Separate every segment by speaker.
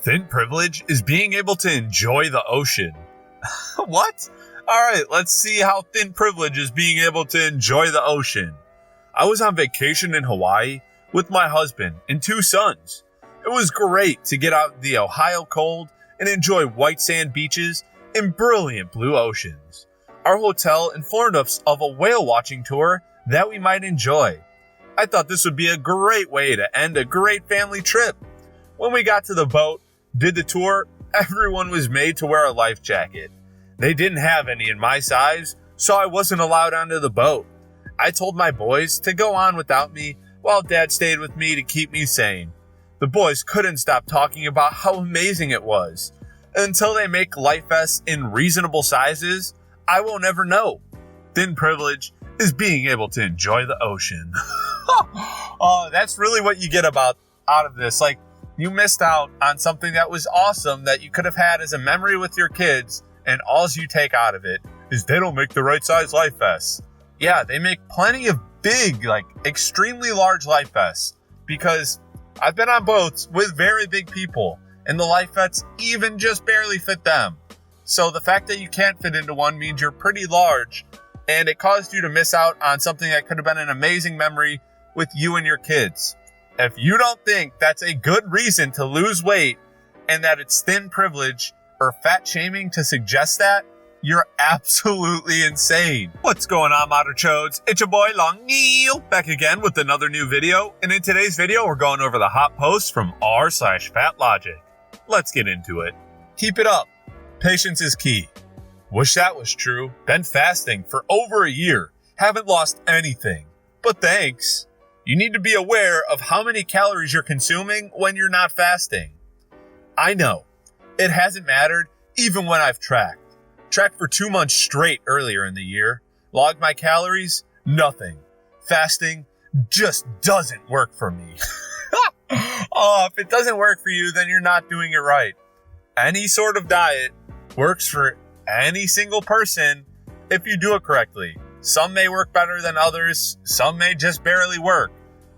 Speaker 1: Thin privilege is being able to enjoy the ocean. What? Alright, let's see how thin privilege is being able to enjoy the ocean. I was on vacation in Hawaii with my husband and 2 sons. It was great to get out in the Ohio cold and enjoy white sand beaches and brilliant blue oceans. Our hotel informed us of a whale watching tour that we might enjoy. I thought this would be a great way to end a great family trip. When we got to the boat, did the tour, everyone was made to wear a life jacket. They didn't have any in my size, so I wasn't allowed onto the boat. I told my boys to go on without me while Dad stayed with me to keep me sane. The boys couldn't stop talking about how amazing it was. Until they make life vests in reasonable sizes, I will never know. Thin privilege is being able to enjoy the ocean. That's really what you get out of this. Like, you missed out on something that was awesome that you could have had as a memory with your kids, and all you take out of it is they don't make the right size life vests. Yeah, they make plenty of big, like extremely large life vests, because I've been on boats with very big people and the life vests even just barely fit them. So the fact that you can't fit into one means you're pretty large, and it caused you to miss out on something that could have been an amazing memory with you and your kids. If you don't think that's a good reason to lose weight and that it's thin privilege or fat shaming to suggest that, you're absolutely insane. What's going on, Modern Chodes? It's your boy Long Neil back again with another new video. And in today's video, we're going over the hot posts from r/FatLogic. Let's get into it. Keep it up. Patience is key. Wish that was true. Been fasting for over a year. Haven't lost anything. But thanks. You need to be aware of how many calories you're consuming when you're not fasting. I know. It hasn't mattered even when I've tracked. Tracked for 2 months straight earlier in the year. Logged my calories. Nothing. Fasting just doesn't work for me. If it doesn't work for you, then you're not doing it right. Any sort of diet works for any single person if you do it correctly. Some may work better than others. Some may just barely work.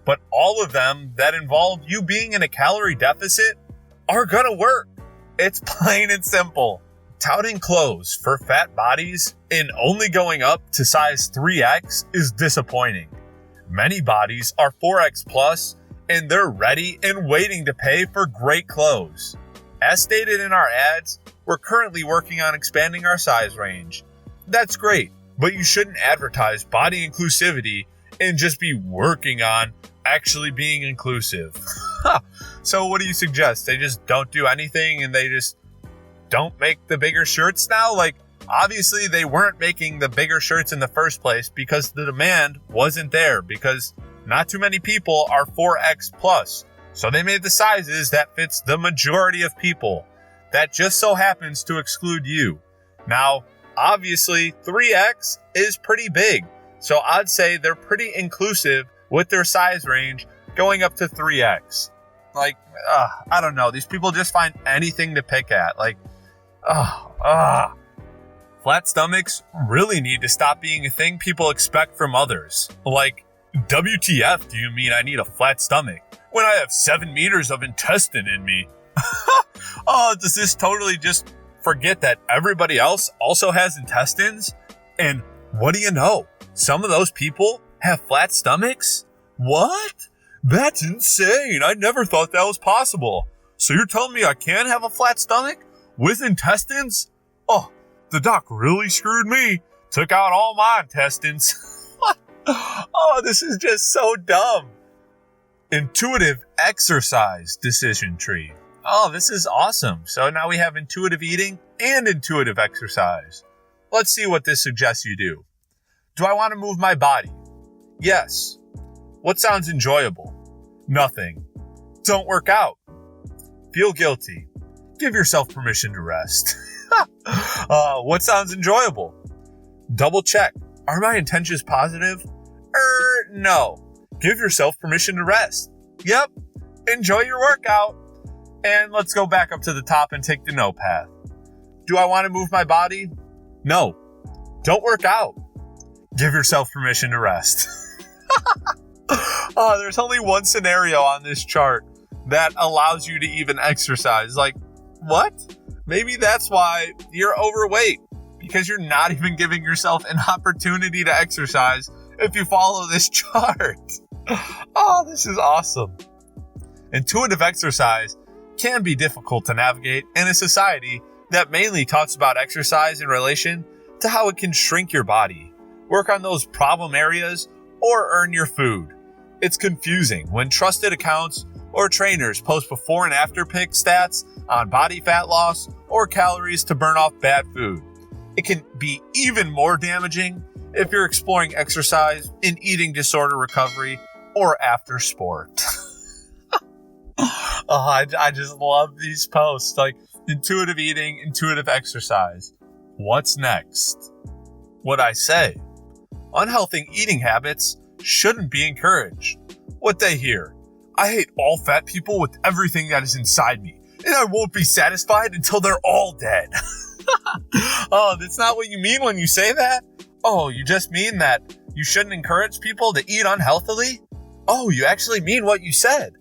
Speaker 1: But all of them that involve you being in a calorie deficit are gonna work. It's plain and simple. Touting clothes for fat bodies and only going up to size 3X is disappointing. Many bodies are 4X plus, and they're ready and waiting to pay for great clothes. As stated in our ads, we're currently working on expanding our size range. That's great, but you shouldn't advertise body inclusivity and just be working on actually being inclusive. So what do you suggest? They just don't do anything and they just don't make the bigger shirts now? Like, obviously they weren't making the bigger shirts in the first place because the demand wasn't there, because not too many people are 4X plus. So they made the sizes that fits the majority of people. That just so happens to exclude you. Now, obviously 3X is pretty big. So I'd say they're pretty inclusive with their size range going up to 3X. Like, I don't know. These people just find anything to pick at. Like, flat stomachs really need to stop being a thing people expect from others. Like, WTF do you mean I need a flat stomach when I have 7 meters of intestine in me? Does this totally just forget that everybody else also has intestines? And what do you know? Some of those people have flat stomachs? What? That's insane. I never thought that was possible. So you're telling me I can have a flat stomach with intestines? Oh, the doc really screwed me. Took out all my intestines. This is just so dumb. Intuitive exercise decision tree. This is awesome. So now we have intuitive eating and intuitive exercise. Let's see what this suggests you do. Do I want to move my body? Yes. What sounds enjoyable? Nothing. Don't work out. Feel guilty. Give yourself permission to rest. What sounds enjoyable? Double check. Are my intentions positive? No. Give yourself permission to rest. Yep. Enjoy your workout. And let's go back up to the top and take the no path. Do I want to move my body? No. Don't work out. Give yourself permission to rest. There's only one scenario on this chart that allows you to even exercise. Like, what? Maybe that's why you're overweight, because you're not even giving yourself an opportunity to exercise if you follow this chart. Oh, this is awesome. Intuitive exercise can be difficult to navigate in a society that mainly talks about exercise in relation to how it can shrink your body, work on those problem areas, or earn your food. It's confusing when trusted accounts or trainers post before and after pic stats on body fat loss or calories to burn off bad food. It can be even more damaging if you're exploring exercise in eating disorder recovery or after sport. I just love these posts, like intuitive eating, intuitive exercise. What's next? What I say, unhealthy eating habits shouldn't be encouraged. What they hear, I hate all fat people with everything that is inside me, and I won't be satisfied until they're all dead. Oh, that's not what you mean when you say that? Oh, you just mean that you shouldn't encourage people to eat unhealthily? Oh, you actually mean what you said.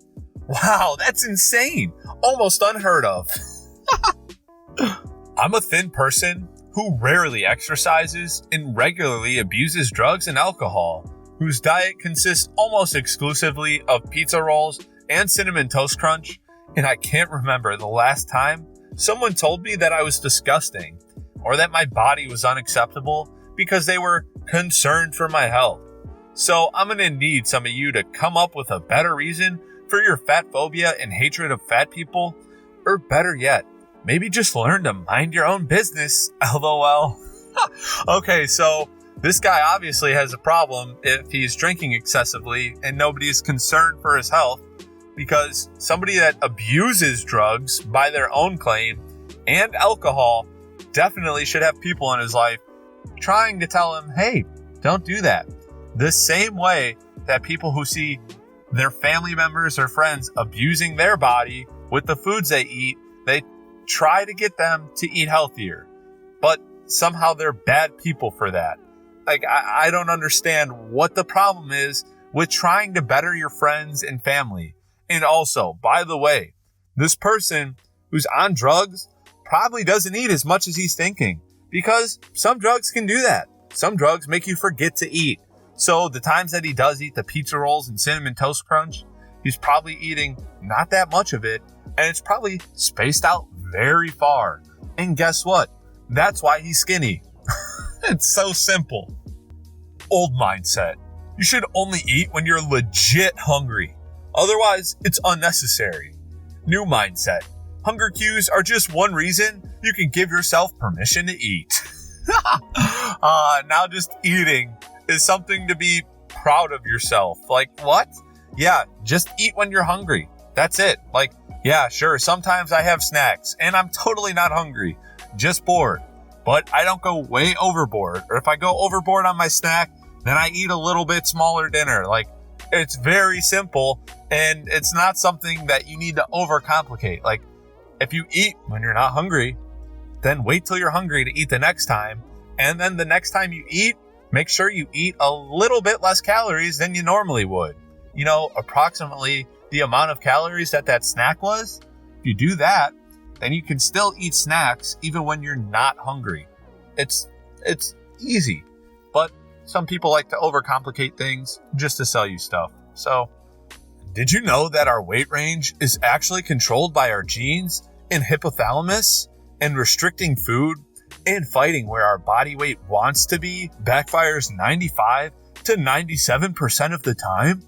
Speaker 1: Wow, that's insane. Almost unheard of. I'm a thin person who rarely exercises and regularly abuses drugs and alcohol, whose diet consists almost exclusively of pizza rolls and cinnamon toast crunch, and I can't remember the last time someone told me that I was disgusting or that my body was unacceptable because they were concerned for my health. So I'm going to need some of you to come up with a better reason for your fat phobia and hatred of fat people, or better yet, maybe just learn to mind your own business, LOL. Okay, so this guy obviously has a problem if he's drinking excessively and nobody's concerned for his health, because somebody that abuses drugs by their own claim and alcohol definitely should have people in his life trying to tell him, hey, don't do that. The same way that people who see their family members or friends abusing their body with the foods they eat, they try to get them to eat healthier, but somehow they're bad people for that. Like, I don't understand what the problem is with trying to better your friends and family. And also, by the way, this person who's on drugs probably doesn't eat as much as he's thinking, because some drugs can do that. Some drugs make you forget to eat. So the times that he does eat the pizza rolls and cinnamon toast crunch, he's probably eating not that much of it, and it's probably spaced out very far. And guess what? That's why he's skinny. It's so simple. Old mindset. You should only eat when you're legit hungry. Otherwise, it's unnecessary. New mindset. Hunger cues are just one reason you can give yourself permission to eat. Now just eating is something to be proud of yourself. Like, what? Yeah, just eat when you're hungry. That's it. Like, yeah, sure, sometimes I have snacks and I'm totally not hungry, just bored. But I don't go way overboard. Or if I go overboard on my snack, then I eat a little bit smaller dinner. Like, it's very simple, and it's not something that you need to overcomplicate. Like, if you eat when you're not hungry, then wait till you're hungry to eat the next time. And then the next time you eat, make sure you eat a little bit less calories than you normally would. You know, approximately the amount of calories that snack was. If you do that, then you can still eat snacks even when you're not hungry. It's easy, but some people like to overcomplicate things just to sell you stuff. So, did you know that our weight range is actually controlled by our genes and hypothalamus, and restricting food and fighting where our body weight wants to be backfires 95 to 97% of the time?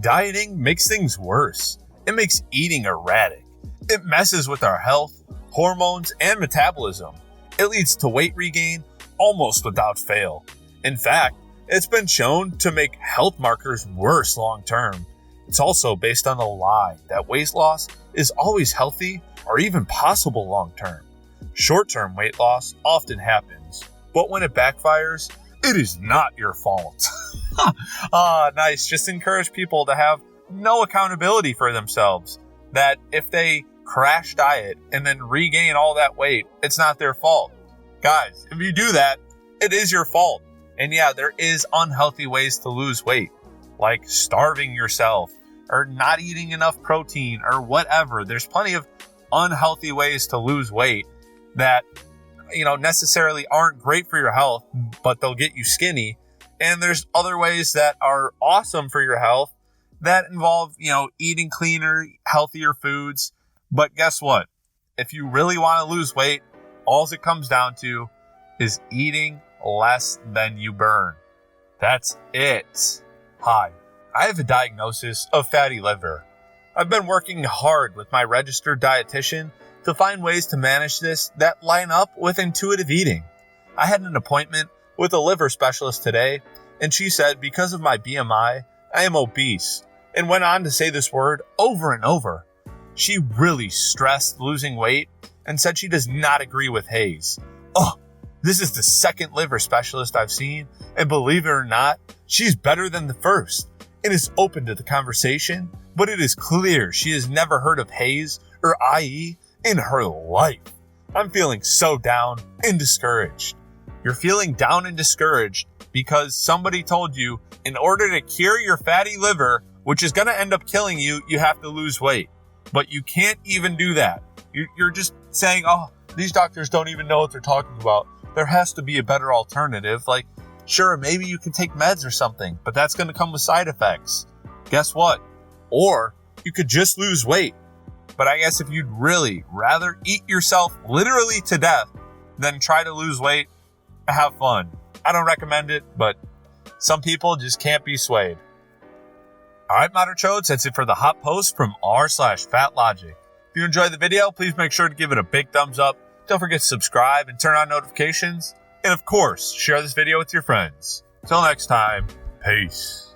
Speaker 1: Dieting makes things worse. It makes eating erratic. It messes with our health, hormones, and metabolism. It leads to weight regain almost without fail. In fact, it's been shown to make health markers worse long term. It's also based on the lie that weight loss is always healthy or even possible long term. Short-term weight loss often happens, but when it backfires, it is not your fault. Nice. Just encourage people to have no accountability for themselves. That if they crash diet and then regain all that weight, it's not their fault. Guys, if you do that, it is your fault. And yeah, there is unhealthy ways to lose weight, like starving yourself, or not eating enough protein or whatever. There's plenty of unhealthy ways to lose weight that, necessarily aren't great for your health, but they'll get you skinny. And there's other ways that are awesome for your health that involve, eating cleaner, healthier foods. But guess what? If you really want to lose weight, all it comes down to is eating less than you burn. That's it. Hi, I have a diagnosis of fatty liver. I've been working hard with my registered dietitian to find ways to manage this that line up with intuitive eating. I had an appointment with a liver specialist today, and she said because of my BMI, I am obese, and went on to say this word over and over. She really stressed losing weight and said she does not agree with Haze. Oh, this is the second liver specialist I've seen, and believe it or not, she's better than the first and is open to the conversation, but it is clear she has never heard of Haze or IE in her life. I'm feeling so down and discouraged. You're feeling down and discouraged because somebody told you in order to cure your fatty liver, which is going to end up killing you, you have to lose weight. But you can't even do that. You're just saying, oh, these doctors don't even know what they're talking about. There has to be a better alternative. Like, sure, maybe you can take meds or something, but that's going to come with side effects. Guess what? Or you could just lose weight. But I guess if you'd really rather eat yourself literally to death than try to lose weight, have fun. I don't recommend it, but some people just can't be swayed. Alright, Modern Chodes, that's it for the hot post from r/FatLogic. If you enjoyed the video, please make sure to give it a big thumbs up. Don't forget to subscribe and turn on notifications. And of course, share this video with your friends. Till next time, peace.